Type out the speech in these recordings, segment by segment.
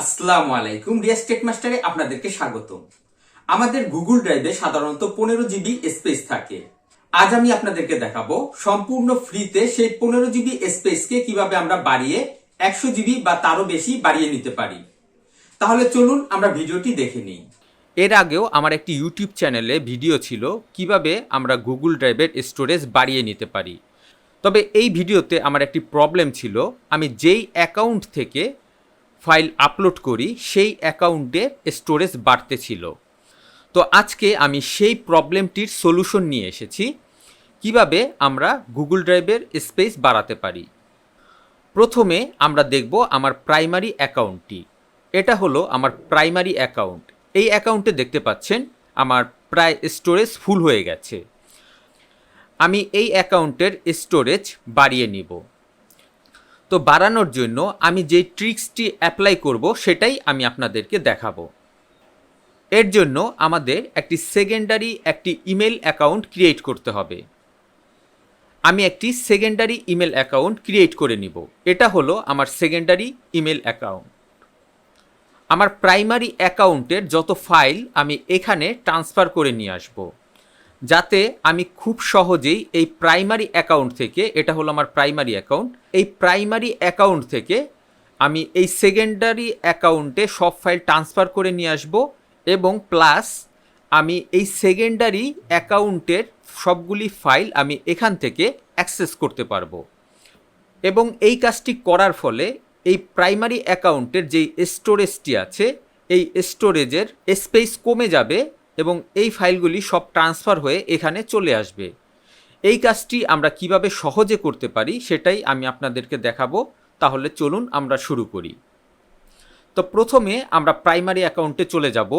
আসসালামু আলাইকুম, রিয়াজ টেক মাস্টারে আপনাদেরকে স্বাগত। আমাদের গুগল ড্রাইভে সাধারণত 15 জিবি স্পেস থাকে। আজ আমি আপনাদেরকে দেখাবো সম্পূর্ণ ফ্রিতে সেই 15 জিবি স্পেসকে কিভাবে আমরা বাড়িয়ে 100 জিবি বা তারও বেশি বাড়িয়ে নিতে পারি। তাহলে চলুন আমরা ভিডিওটি দেখে নিই। এর আগেও আমার একটি ইউটিউব চ্যানেলে ভিডিও ছিল কিভাবে আমরা গুগল ড্রাইভের স্টোরেজ বাড়িয়ে নিতে পারি। তবে এই ভিডিওতে আমার একটি প্রবলেম ছিল, আমি যেই অ্যাকাউন্ট থেকে ফাইল আপলোড করি সেই অ্যাকাউন্টের স্টোরেজ বাড়তেছিল। তো আজকে আমি সেই প্রবলেমটির সলিউশন নিয়ে এসেছি, কিভাবে আমরা গুগল ড্রাইভের স্পেস বাড়াতে পারি। প্রথমে আমরা দেখব আমার প্রাইমারি অ্যাকাউন্টটি। এটা হলো আমার প্রাইমারি অ্যাকাউন্ট। এই অ্যাকাউন্টে দেখতে পাচ্ছেন আমার প্রায় স্টোরেজ ফুল হয়ে গেছে। আমি এই অ্যাকাউন্টের স্টোরেজ বাড়িয়ে নিব। তো বাড়ানোর জন্য আমি যে ট্রিক্সটি অ্যাপ্লাই করব সেটাই আমি আপনাদেরকে দেখাবো। এর জন্য আমাদের একটি সেকেন্ডারি ইমেল অ্যাকাউন্ট ক্রিয়েট করতে হবে। আমি একটি সেকেন্ডারি ইমেল অ্যাকাউন্ট ক্রিয়েট করে নিব। এটা হলো আমার সেকেন্ডারি ইমেল অ্যাকাউন্ট। আমার প্রাইমারি অ্যাকাউন্টের যত ফাইল আমি এখানে ট্রান্সফার করে নিয়ে আসব, যাতে আমি খুব সহজেই এই প্রাইমারি অ্যাকাউন্ট থেকে, এটা হলো আমার প্রাইমারি অ্যাকাউন্ট, এই প্রাইমারি অ্যাকাউন্ট থেকে আমি এই সেকেন্ডারি অ্যাকাউন্টে সব ফাইল ট্রান্সফার করে নিয়ে আসব এবং প্লাস আমি এই সেকেন্ডারি অ্যাকাউন্টের সবগুলি ফাইল আমি এখান থেকে অ্যাক্সেস করতে পারবো। এবং এই কাজটি করার ফলে এই প্রাইমারি অ্যাকাউন্টের যেই স্টোরেজটি আছে এই স্টোরেজের স্পেস কমে যাবে এবং এই ফাইলগুলি সব ট্রান্সফার হয়ে এখানে চলে আসবে। এই কাজটি আমরা কিভাবে সহজে করতে পারি সেটাই আমি আপনাদেরকে দেখাবো। তাহলে চলুন আমরা শুরু করি। তো প্রথমে আমরা প্রাইমারি অ্যাকাউন্টে চলে যাব।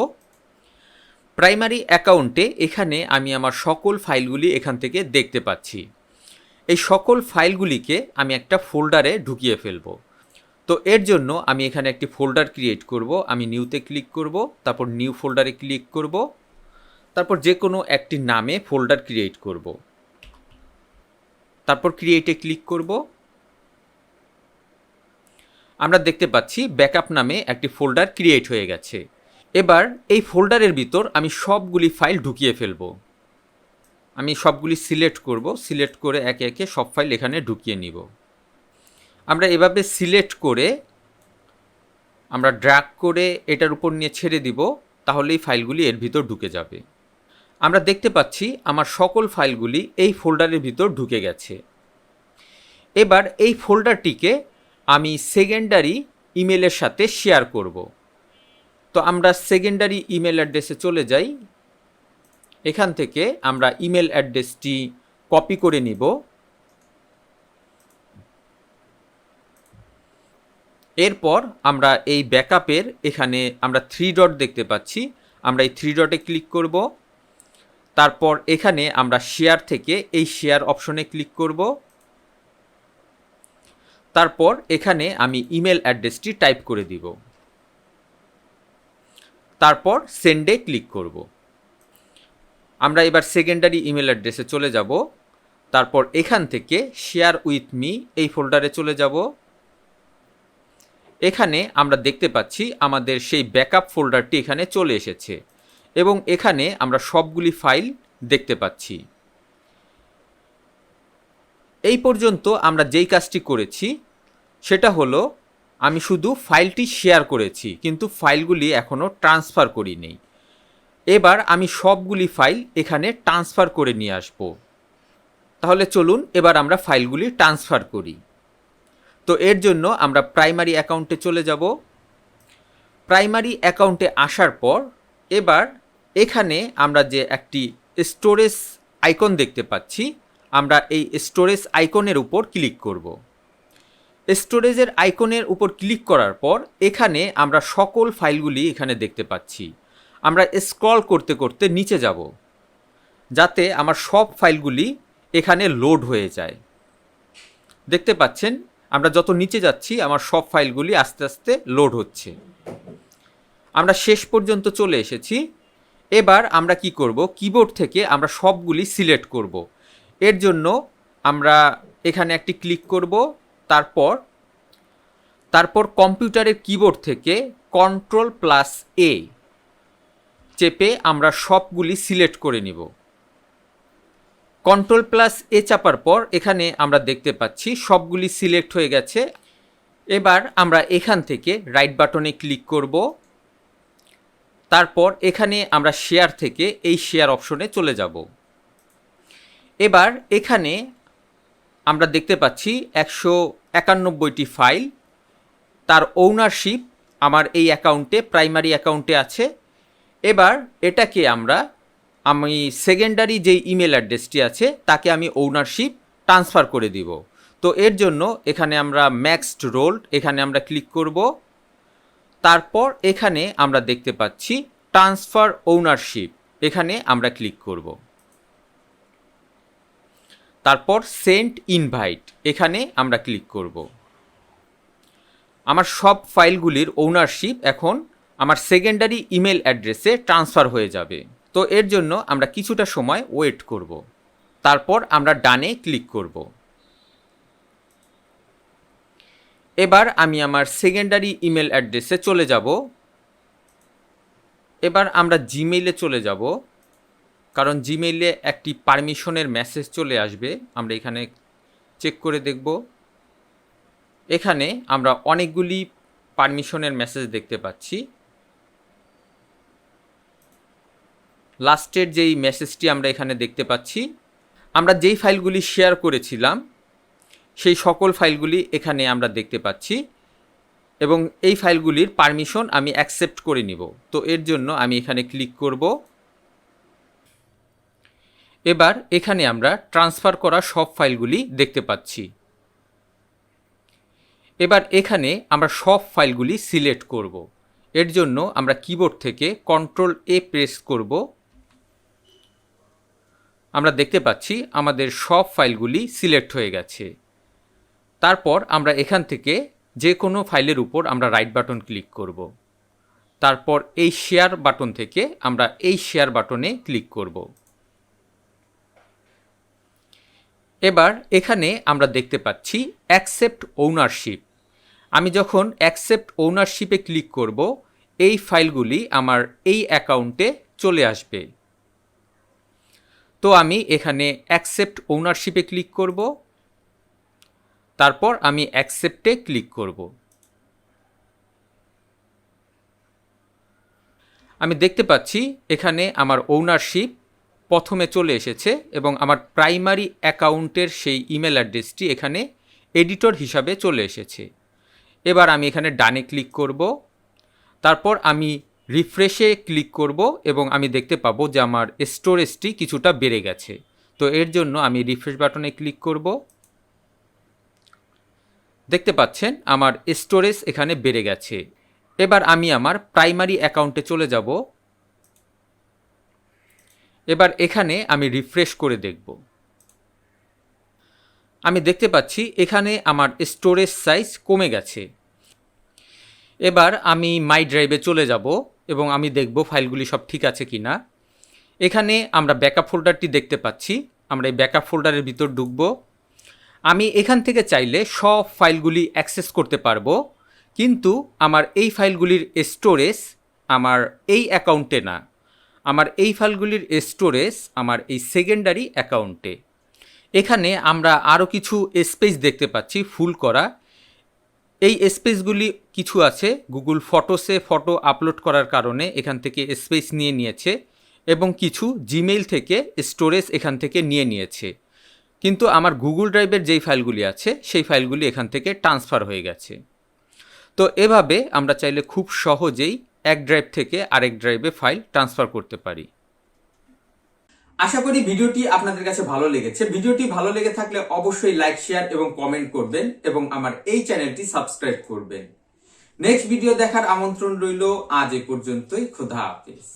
প্রাইমারি অ্যাকাউন্টে এখানে আমি আমার সকল ফাইলগুলি এখান থেকে দেখতে পাচ্ছি। এই সকল ফাইলগুলিকে আমি একটা ফোল্ডারে ঢুকিয়ে ফেলব। তো এর জন্য আমি এখানে একটি ফোল্ডার ক্রিয়েট করব। আমি নিউতে ক্লিক করব, তারপর নিউ ফোল্ডারে ক্লিক করব, তারপর যে কোনো একটি নামে ফোল্ডার ক্রিয়েট করব, তারপর ক্রিয়েটে ক্লিক করব। আমরা দেখতে পাচ্ছি ব্যাকআপ নামে একটি ফোল্ডার ক্রিয়েট হয়ে গেছে। এবার এই ফোল্ডারের ভিতর আমি সবগুলি ফাইল ঢুকিয়ে ফেলব। আমি সবগুলি সিলেক্ট করব, সিলেক্ট করে একে একে সব ফাইল এখানে ঢুকিয়ে নিব। আমরা এভাবে সিলেক্ট করে আমরা ড্র্যাগ করে এটার উপর নিয়ে ছেড়ে দিব, তাহলে এই ফাইলগুলি এর ভিতর ঢুকে যাবে। আমরা দেখতে পাচ্ছি আমার সকল ফাইলগুলি এই ফোল্ডারের ভিতর ঢুকে গেছে। এবার এই ফোল্ডারটিকে আমি সেকেন্ডারি ইমেলের সাথে শেয়ার করব। তো আমরা সেকেন্ডারি ইমেল অ্যাড্রেসে চলে যাই। এখান থেকে আমরা ইমেল অ্যাড্রেসটি কপি করে নিব। এরপর আমরা এই ব্যাকআপের এখানে আমরা 3 ডট দেখতে পাচ্ছি, আমরা এই 3 ডটে ক্লিক করব। তারপর এখানে আমরা শেয়ার থেকে এই শেয়ার অপশনে ক্লিক করব। তারপর এখানে আমি ইমেল অ্যাড্রেসটি টাইপ করে দিব। তারপর সেন্ডে ক্লিক করব। আমরা এবার সেকেন্ডারি ইমেল অ্যাড্রেসে চলে যাব। তারপর এখান থেকে শেয়ার উইথ মি এই ফোল্ডারে চলে যাব। এখানে আমরা দেখতে পাচ্ছি আমাদের সেই ব্যাকআপ ফোল্ডারটি এখানে চলে এসেছে এবং এখানে আমরা সবগুলি ফাইল দেখতে পাচ্ছি। এই পর্যন্ত আমরা যেই কাজটি করেছি সেটা হলো আমি শুধু ফাইলটি শেয়ার করেছি, কিন্তু ফাইলগুলি এখনও ট্রান্সফার করিনি। এবার আমি সবগুলি ফাইল এখানে ট্রান্সফার করে নিয়ে আসব। তাহলে চলুন এবার আমরা ফাইলগুলি ট্রান্সফার করি। তো এর জন্য আমরা প্রাইমারি অ্যাকাউন্টে চলে যাব। প্রাইমারি অ্যাকাউন্টে আসার পর এবার এখানে আমরা যে একটি স্টোরেজ আইকন দেখতে পাচ্ছি, আমরা এই স্টোরেজ আইকনের উপর ক্লিক করব। স্টোরেজের আইকনের উপর ক্লিক করার পর এখানে আমরা সকল ফাইলগুলি এখানে দেখতে পাচ্ছি। আমরা স্ক্রল করতে করতে নিচে যাব, যাতে আমার সব ফাইলগুলি এখানে লোড হয়ে যায়। দেখতে পাচ্ছেন আমরা যত নিচে যাচ্ছি আমার সব ফাইলগুলি আস্তে আস্তে লোড হচ্ছে। আমরা শেষ পর্যন্ত চলে এসেছি। এবার আমরা কি করব, কিবোর্ড থেকে আমরা সবগুলি সিলেক্ট করব। এর জন্য আমরা এখানে একটি ক্লিক করব, তারপর তারপর কম্পিউটারের কিবোর্ড থেকে Ctrl+A চেপে আমরা সবগুলি সিলেক্ট করে নিব। Ctrl+A চাপার পর এখানে আমরা দেখতে পাচ্ছি সবগুলি সিলেক্ট হয়ে গেছে। এবার আমরা এখান থেকে রাইট বাটনে ক্লিক করব। তারপর এখানে আমরা শেয়ার থেকে এই শেয়ার অপশনে চলে যাব। এবার এখানে আমরা দেখতে পাচ্ছি 191টি ফাইল, তার ওনারশিপ আমার এই অ্যাকাউন্টে, প্রাইমারি অ্যাকাউন্টে আছে। এবার এটাকে আমি সেকেন্ডারি যেই ইমেল অ্যাড্রেসটি আছে তাকে আমি ওনারশিপ ট্রান্সফার করে দিব। তো এর জন্য এখানে আমরা ম্যাক্সড রোল এখানে আমরা ক্লিক করব। তারপর এখানে আমরা দেখতে পাচ্ছি ট্রান্সফার ওনারশিপ, এখানে আমরা ক্লিক করব। তারপর সেন্ড ইনভাইট এখানে আমরা ক্লিক করব। আমার সব ফাইলগুলির ওনারশিপ এখন আমার সেকেন্ডারি ইমেল অ্যাড্রেসে ট্রান্সফার হয়ে যাবে। তো এর জন্য আমরা কিছুটা সময় ওয়েট করব। তারপর আমরা ডানে ক্লিক করব। এবার আমি আমার সেকেন্ডারি ইমেল অ্যাড্রেসে চলে যাব। এবার আমরা জিমেইলে চলে যাব, কারণ জিমেইলে একটি পারমিশনের মেসেজ চলে আসবে। আমরা এখানে চেক করে দেখব। এখানে আমরা অনেকগুলি পারমিশনের মেসেজ দেখতে পাচ্ছি। লাস্টের যেই মেসেজটি আমরা এখানে দেখতে পাচ্ছি, আমরা যেই ফাইলগুলি শেয়ার করেছিলাম সেই সকল ফাইলগুলি এখানে আমরা দেখতে পাচ্ছি এবং এই ফাইলগুলির পারমিশন আমি অ্যাকসেপ্ট করে নিব। তো এর জন্য আমি এখানে ক্লিক করব। এবার এখানে আমরা ট্রান্সফার করা সব ফাইলগুলি দেখতে পাচ্ছি। এবার এখানে আমরা সব ফাইলগুলি সিলেক্ট করব। এর জন্য আমরা কিবোর্ড থেকে Ctrl+A প্রেস করব। আমরা দেখতে পাচ্ছি আমাদের সব ফাইলগুলি সিলেক্ট হয়ে গেছে। তারপর আমরা এখান থেকে যে কোনো ফাইলের উপর আমরা রাইট বাটন ক্লিক করব। তারপর এই শেয়ার বাটন থেকে আমরা এই শেয়ার বাটনে ক্লিক করব। এবার এখানে আমরা দেখতে পাচ্ছি অ্যাকসেপ্ট ওনারশিপ। আমি যখন অ্যাকসেপ্ট ওনারশিপে ক্লিক করব, এই ফাইলগুলি আমার এই অ্যাকাউন্টে চলে আসবে। তো আমি এখানে অ্যাকসেপ্ট ওনারশিপে ক্লিক করব। তারপর আমি অ্যাকসেপ্টে ক্লিক করব। আমি দেখতে পাচ্ছি এখানে আমার ওনারশিপ প্রথমে চলে এসেছে এবং আমার প্রাইমারি অ্যাকাউন্টের সেই ইমেল অ্যাড্রেসটি এখানে এডিটর হিসাবে চলে এসেছে। এবার আমি এখানে ডানে ক্লিক করব। তারপর আমি রিফ্রেশে ক্লিক করব এবং আমি দেখতে পাবো যে আমার স্টোরেজটি কিছুটা বেড়ে গেছে। তো এর জন্য আমি রিফ্রেশ বাটনে ক্লিক করব। দেখতে পাচ্ছেন আমার স্টোরেজ এখানে বেড়ে গেছে। এবার আমি আমার প্রাইমারি অ্যাকাউন্টে চলে যাব। এবার এখানে আমি রিফ্রেশ করে দেখব। আমি দেখতে পাচ্ছি এখানে আমার স্টোরেজ সাইজ কমে গেছে। এবার আমি মাই ড্রাইভে চলে যাব এবং আমি দেখব ফাইলগুলি সব ঠিক আছে কি না। এখানে আমরা ব্যাকআপ ফোল্ডারটি দেখতে পাচ্ছি। আমরা এই ব্যাকআপ ফোল্ডারের ভিতর ঢুকব। আমি এখান থেকে চাইলে সব ফাইলগুলি অ্যাক্সেস করতে পারবো, কিন্তু আমার এই ফাইলগুলির স্টোরেজ আমার এই অ্যাকাউন্টে না। আমার এই ফাইলগুলির স্টোরেজ আমার এই সেকেন্ডারি অ্যাকাউন্টে। এখানে আমরা আরও কিছু স্পেস দেখতে পাচ্ছি ফুল করা। এই স্পেসগুলি কিছু আছে গুগল ফটোসে ফটো আপলোড করার কারণে এখান থেকে স্পেস নিয়ে নিয়েছে এবং কিছু জিমেইল থেকে স্টোরেজ এখান থেকে নিয়ে নিয়েছে। কিন্তু আমার গুগল ড্রাইভের যেই ফাইলগুলি আছে সেই ফাইলগুলি এখান থেকে ট্রান্সফার হয়ে গেছে। তো এভাবে আমরা চাইলে খুব সহজেই এক ড্রাইভ থেকে আরেক ড্রাইভে ফাইল ট্রান্সফার করতে পারি। আশা করি ভিডিওটি আপনাদের কাছে ভালো লেগেছে। ভিডিওটি ভালো লেগে থাকলে অবশ্যই লাইক, শেয়ার এবং কমেন্ট করবেন এবং আমার এই চ্যানেলটি সাবস্ক্রাইব করবেন। নেক্সট ভিডিও দেখার আমন্ত্রণ রইল। আজ এ পর্যন্তই। খোদা হাফেজ।